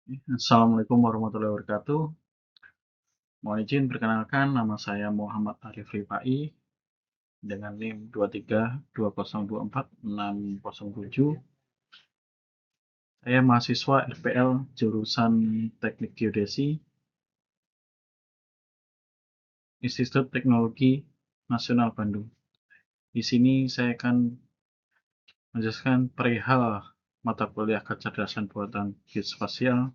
Assalamualaikum warahmatullahi wabarakatuh. Mohon izin perkenalkan, nama saya Muhammad Arif Rifai dengan NIM 2320246007. Saya mahasiswa RPL jurusan Teknik Geodesi, Institut Teknologi Nasional Bandung. Di sini saya akan menjelaskan perihal mata kuliah kecerdasan buatan geospasial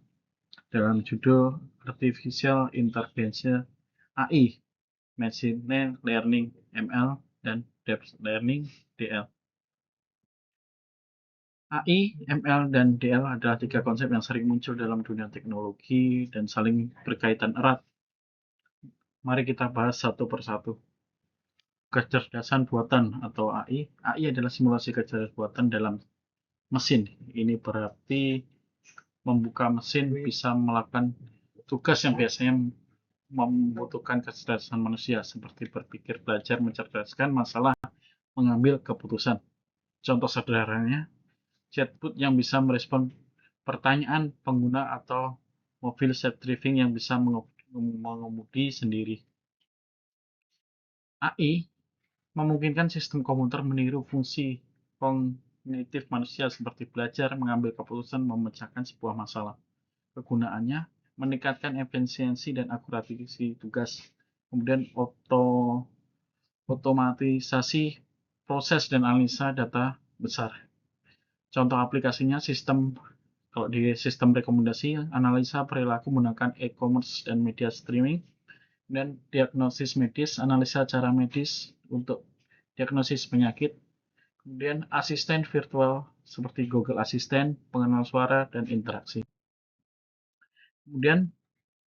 dalam judul Artificial Intelligence AI, Machine Learning ML, dan Deep Learning DL. AI, ML, dan DL adalah tiga konsep yang sering muncul dalam dunia teknologi dan saling berkaitan erat. Mari kita bahas satu persatu. Kecerdasan buatan atau AI. AI adalah simulasi kecerdasan buatan dalam mesin. Ini berarti membuka mesin bisa melakukan tugas yang biasanya membutuhkan kecerdasan manusia, seperti berpikir, belajar, mencerdaskan masalah, mengambil keputusan. Contoh sederhananya, chatbot yang bisa merespon pertanyaan pengguna atau mobil self-driving yang bisa mengemudi sendiri. AI memungkinkan sistem komputer meniru fungsi kognitif manusia seperti belajar, mengambil keputusan, memecahkan sebuah masalah. Kegunaannya meningkatkan efisiensi dan akurasi tugas, kemudian otomatisasi proses dan analisa data besar. Contoh aplikasinya kalau di sistem rekomendasi, analisa perilaku menggunakan e-commerce dan media streaming, dan diagnosis medis, analisa cara medis untuk diagnosis penyakit, kemudian asisten virtual seperti Google Assistant, pengenal suara, dan interaksi. Kemudian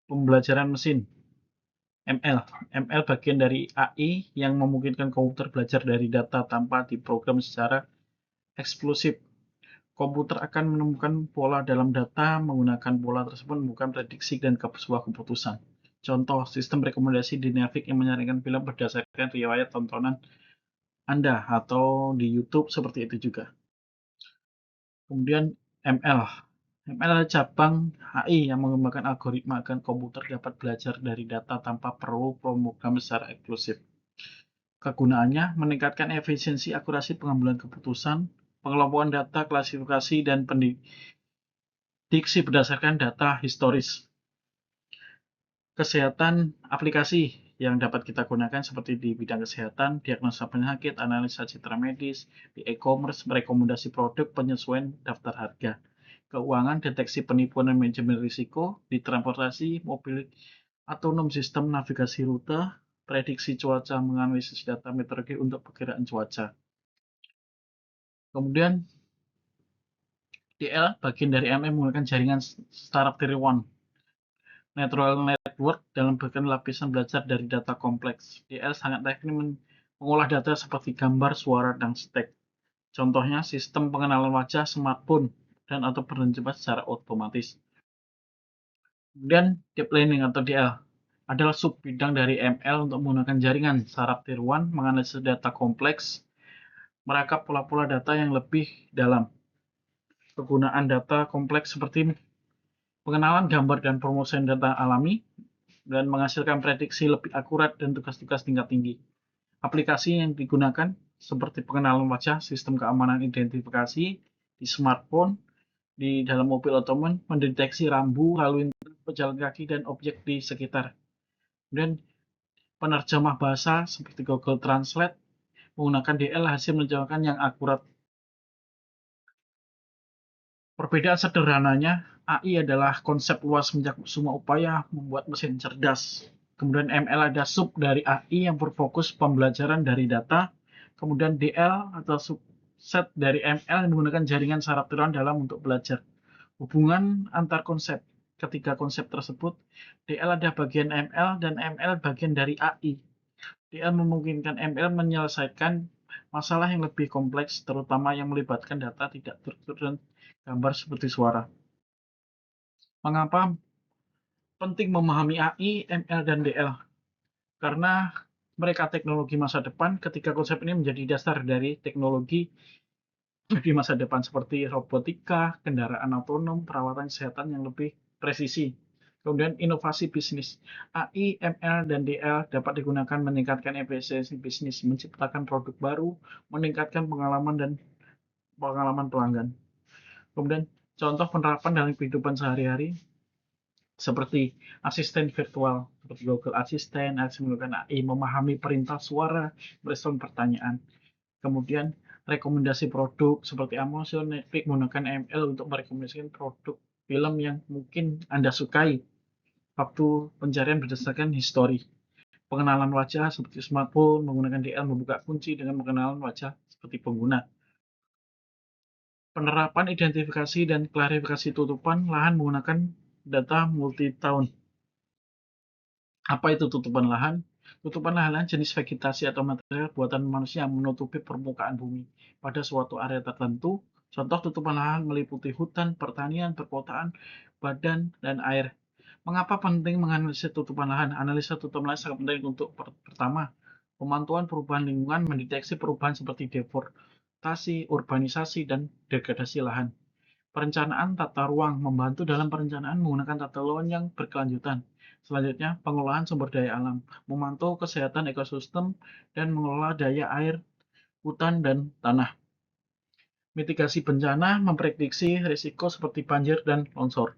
pembelajaran mesin, ML. ML bagian dari AI yang memungkinkan komputer belajar dari data tanpa diprogram secara eksklusif. Komputer akan menemukan pola dalam data, menggunakan pola tersebut bukan prediksi dan sebuah keputusan. Contoh, sistem rekomendasi di Netflix yang menyarankan film berdasarkan riwayat tontonan Anda, atau di YouTube seperti itu juga. Kemudian ML. ML adalah cabang AI yang mengembangkan algoritma agar komputer dapat belajar dari data tanpa perlu program secara eksklusif. Kegunaannya meningkatkan efisiensi akurasi pengambilan keputusan, pengelompokan data, klasifikasi, dan prediksi berdasarkan data historis. Kesehatan aplikasi yang dapat kita gunakan seperti di bidang kesehatan, diagnosa penyakit, analisa citra medis, di e-commerce, rekomendasi produk, penyesuaian daftar harga, keuangan, deteksi penipuan dan manajemen risiko, di transportasi, mobil otonom, sistem navigasi rute, prediksi cuaca, menganalisis data meteorologi untuk perkiraan cuaca. Kemudian DL bagian dari MM menggunakan jaringan startup tier 1 Neural Network dalam bagian lapisan belajar dari data kompleks. DL sangat teknik mengolah data seperti gambar, suara, dan teks. Contohnya sistem pengenalan wajah, smartphone, dan atau penerjemah secara otomatis. Kemudian Deep Learning atau DL adalah sub bidang dari ML untuk menggunakan jaringan saraf tier 1 menganalisis data kompleks, merakap pola-pola data yang lebih dalam. Kegunaan data kompleks seperti pengenalan gambar dan promosian data alami, dan menghasilkan prediksi lebih akurat dan tugas-tugas tingkat tinggi. Aplikasi yang digunakan seperti pengenalan wajah, sistem keamanan identifikasi di smartphone, di dalam mobil otonom, mendeteksi rambu, lalu lintas, pejalan kaki, dan objek di sekitar. Dan penerjemah bahasa seperti Google Translate menggunakan DL hasil menerjemahkan yang akurat. Perbedaan sederhananya, AI adalah konsep luas mencakup semua upaya membuat mesin cerdas. Kemudian ML ada sub dari AI yang berfokus pembelajaran dari data. Kemudian DL atau subset dari ML yang menggunakan jaringan saraf neuron dalam untuk belajar. Hubungan antar konsep. Ketiga konsep tersebut, DL ada bagian ML dan ML bagian dari AI. DL memungkinkan ML menyelesaikan masalah yang lebih kompleks, terutama yang melibatkan data tidak terstruktur dan gambar seperti suara. Mengapa penting memahami AI, ML, dan DL? Karena mereka teknologi masa depan ketika konsep ini menjadi dasar dari teknologi di masa depan seperti robotika, kendaraan otonom, perawatan kesehatan yang lebih presisi. Kemudian inovasi bisnis. AI, ML, dan DL dapat digunakan meningkatkan efisiensi bisnis, menciptakan produk baru, meningkatkan pengalaman pelanggan. Kemudian contoh penerapan dalam kehidupan sehari-hari seperti asisten virtual, seperti Google Assistant, menggunakan AI, memahami perintah suara, merespon pertanyaan. Kemudian rekomendasi produk seperti Amazon, Netflix menggunakan ML untuk merekomendasikan produk film yang mungkin Anda sukai. Waktu pencarian berdasarkan histori. Pengenalan wajah seperti smartphone menggunakan DL membuka kunci dengan pengenalan wajah seperti pengguna. Penerapan identifikasi dan klarifikasi tutupan lahan menggunakan data multi-tahun. Apa itu tutupan lahan? Tutupan lahan jenis vegetasi atau material buatan manusia yang menutupi permukaan bumi pada suatu area tertentu. Contoh tutupan lahan meliputi hutan, pertanian, perkotaan, badan, dan air. Mengapa penting menganalisis tutupan lahan? Analisa tutupan lahan sangat penting untuk pertama, pemantauan perubahan lingkungan, mendeteksi perubahan seperti deforestasi, urbanisasi, dan degradasi lahan. Perencanaan tata ruang membantu dalam perencanaan menggunakan tata ruang yang berkelanjutan. Selanjutnya, pengelolaan sumber daya alam, memantau kesehatan ekosistem dan mengelola daya air, hutan, dan tanah. Mitigasi bencana, memprediksi risiko seperti banjir dan longsor.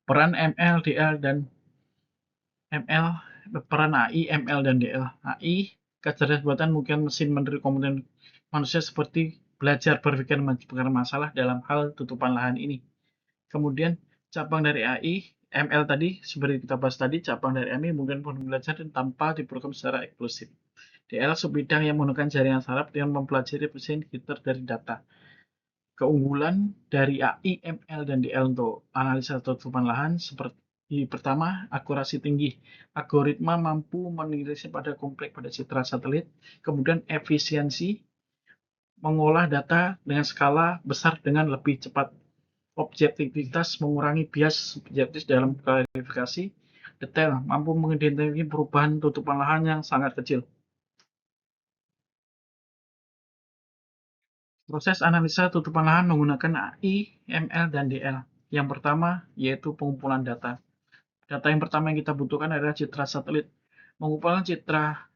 Peran ML, DL, dan ML, peran AI, ML, dan DL. AI, kecerdasan buatan mungkin mesin menteri komponen manusia seperti belajar berpikir menciptakan masalah dalam hal tutupan lahan ini. Kemudian cabang dari AI, ML tadi, seperti kita bahas tadi, cabang dari AI mungkin belajar tanpa diprogram secara eksklusif. DL subbidang yang menggunakan jaringan saraf dengan mempelajari persen gitar dari data. Keunggulan dari AI, ML, dan DL untuk analisa tutupan lahan seperti pertama, akurasi tinggi. Algoritma mampu mendeteksi pada kompleks pada citra satelit. Kemudian efisiensi, mengolah data dengan skala besar dengan lebih cepat. Objektivitas, mengurangi bias subjektif dalam klarifikasi. Detail, mampu mengidentifikasi perubahan tutupan lahan yang sangat kecil. Proses analisa tutupan lahan menggunakan AI, ML, dan DL. Yang pertama yaitu pengumpulan data. Data yang pertama yang kita butuhkan adalah citra satelit. Mengumpulkan citra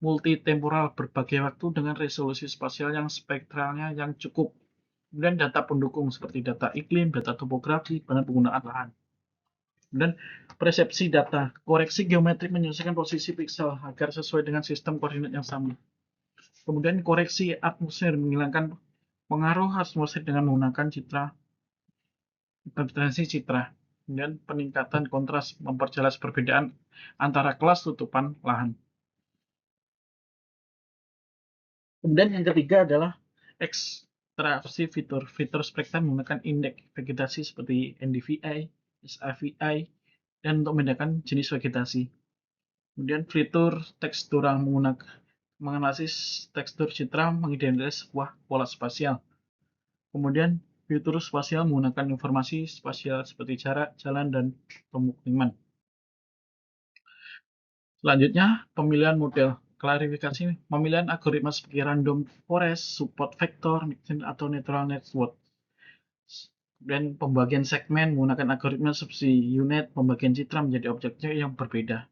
multitemporal berbagai waktu dengan resolusi spasial yang spektralnya yang cukup. Kemudian data pendukung seperti data iklim, data topografi, dan penggunaan lahan. Dan persepsi data, koreksi geometrik menyesuaikan posisi piksel agar sesuai dengan sistem koordinat yang sama. Kemudian koreksi atmosfer menghilangkan pengaruh atmosfer dengan menggunakan interferensi citra. Kemudian peningkatan kontras memperjelas perbedaan antara kelas tutupan lahan. Kemudian yang ketiga adalah ekstraksi fitur. Fitur spektrum menggunakan indeks vegetasi seperti NDVI, SAVI, dan untuk membedakan jenis vegetasi. Kemudian fitur tekstural menggunakan menganalisis tekstur citra mengidentifikasi sebuah pola spasial. Kemudian fitur spasial menggunakan informasi spasial seperti jarak, jalan, dan pemukiman. Selanjutnya, pemilihan model. Klarifikasi pemilihan algoritma seperti random forest, support vector, atau neural network. Dan pembagian segmen menggunakan algoritma seperti UNet, pembagian citra menjadi objeknya yang berbeda.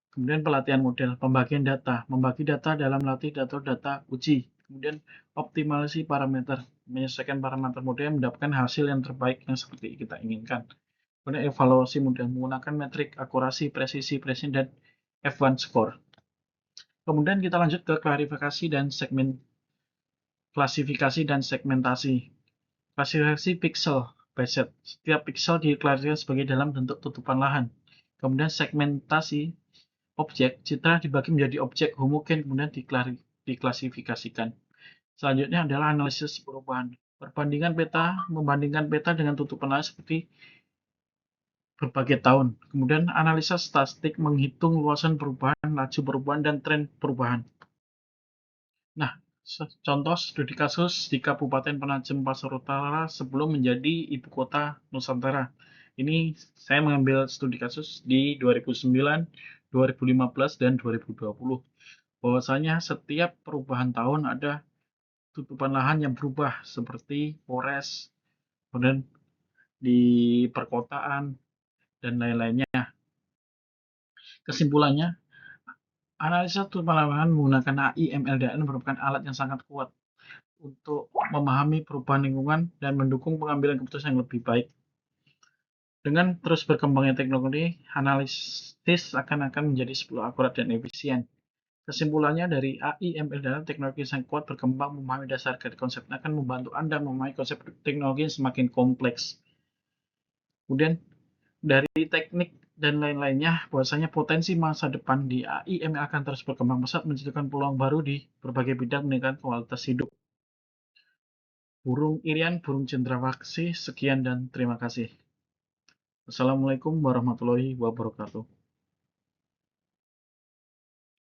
Kemudian pelatihan model, pembagian data, membagi data dalam latih data uji. Kemudian optimalisasi parameter, menyesuaikan parameter model yang mendapatkan hasil yang terbaik yang seperti kita inginkan. Kemudian evaluasi model menggunakan metrik akurasi, presisi, dan F1 score. Kemudian kita lanjut ke klarifikasi dan klasifikasi dan segmentasi. Klasifikasi pixel by set. Setiap pixel diklasifikasikan sebagai dalam bentuk tutupan lahan. Kemudian segmentasi objek, citra dibagi menjadi objek homogen kemudian diklasifikasikan. Selanjutnya adalah analisis perubahan. Membandingkan peta dengan tutupan lahan seperti berbagai tahun. Kemudian analisa statistik menghitung luasan perubahan, laju perubahan, dan tren perubahan. Nah, contoh studi kasus di Kabupaten Penajam Pasar Utara sebelum menjadi ibu kota Nusantara. Ini saya mengambil studi kasus di 2009, 2015, dan 2020. Bahwasanya setiap perubahan tahun ada tutupan lahan yang berubah seperti forest, kemudian di perkotaan, dan lain-lainnya. Kesimpulannya, analisa lapangan menggunakan AI, ML, dan NLP merupakan alat yang sangat kuat untuk memahami perubahan lingkungan dan mendukung pengambilan keputusan yang lebih baik. Dengan terus berkembangnya teknologi, analisis akan menjadi 10 akurat dan efisien. Kesimpulannya dari AI, ML, dan teknologi yang sangat kuat berkembang memahami dasar dari konsep akan membantu Anda memahami konsep teknologi yang semakin kompleks. Kemudian dari teknik dan lain-lainnya, bahwasanya potensi masa depan di AI, ML akan terus berkembang pesat menciptakan peluang baru di berbagai bidang meningkatkan kualitas hidup. Burung Irian, burung cendrawasih, sekian dan terima kasih. Assalamualaikum warahmatullahi wabarakatuh.